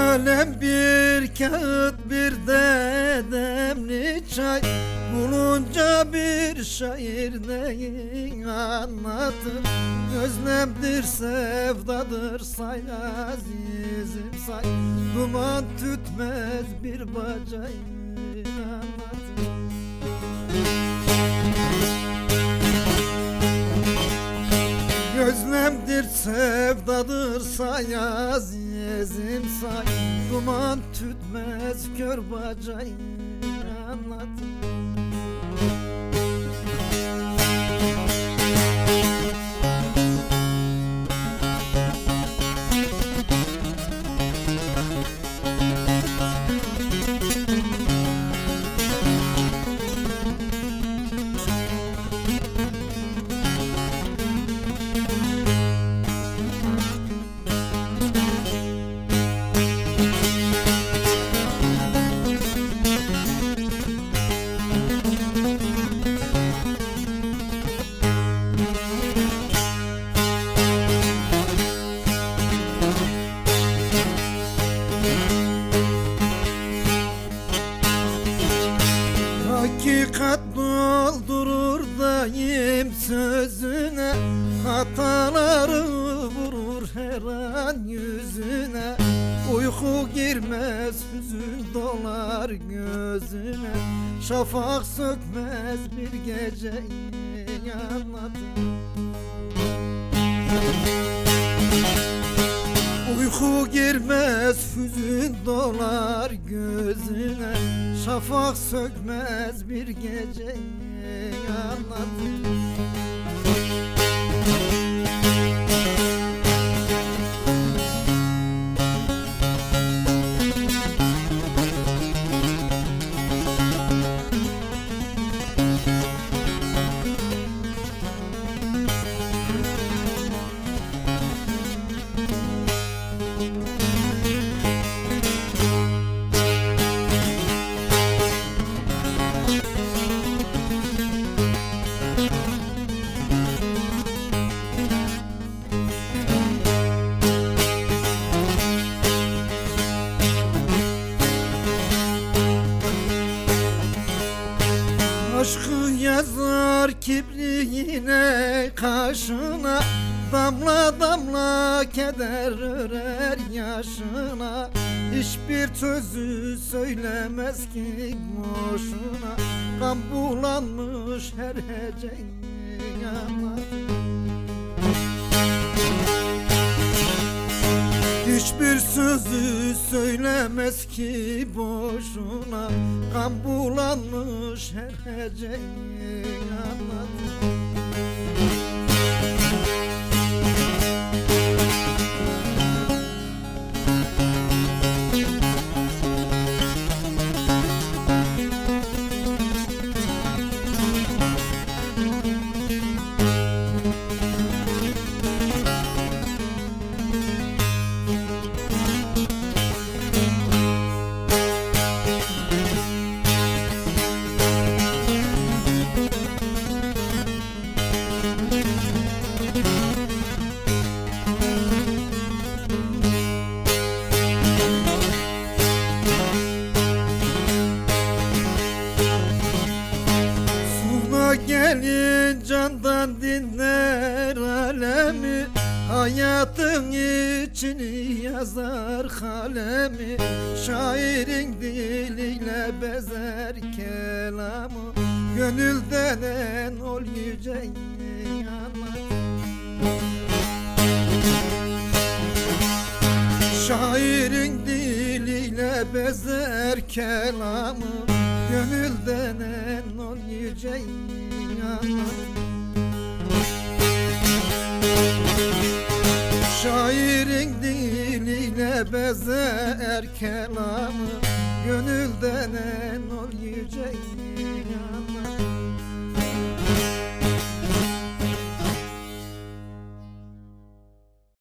Kalem bir kağıt bir de demli çay, bulunca bir şair neyi anlatır? Özlemdir sevdadır say azizim say, duman tütmez bir bacayı anlatır. Gözlemdir sevdadır say azizim say, duman tütmez kör bacayı anlatır. Hakikat doldurur daim sözüne, hataları vurur her an yüzüne. Uyku girmez hüzün dolar gözüne, şafak sökmez bir geceyi anlatır. Uyku girmez hüzün dolar gözüne, şafak sökmez bir geceyi anlatır. Aşkı yazar kibriğine kaşına, damla damla keder örer yaşına. Hiçbir sözü söylemez ki boşuna, kan bulanmış her heceyi anlatır. Hiçbir sözü söylemez ki boşuna, kan bulanmış her heceyi anlatır. Gelin candan dinler alemi, hayatın içini yazar kalemi. Şairin diliyle bezer kelamı, gönülden en ol yüceyi anlatır. Şairin diliyle bezer kelamı, gönülden en ol yüceyi anlatır. Şairin diliyle bezer kelamı, gönülden en ol yüceyi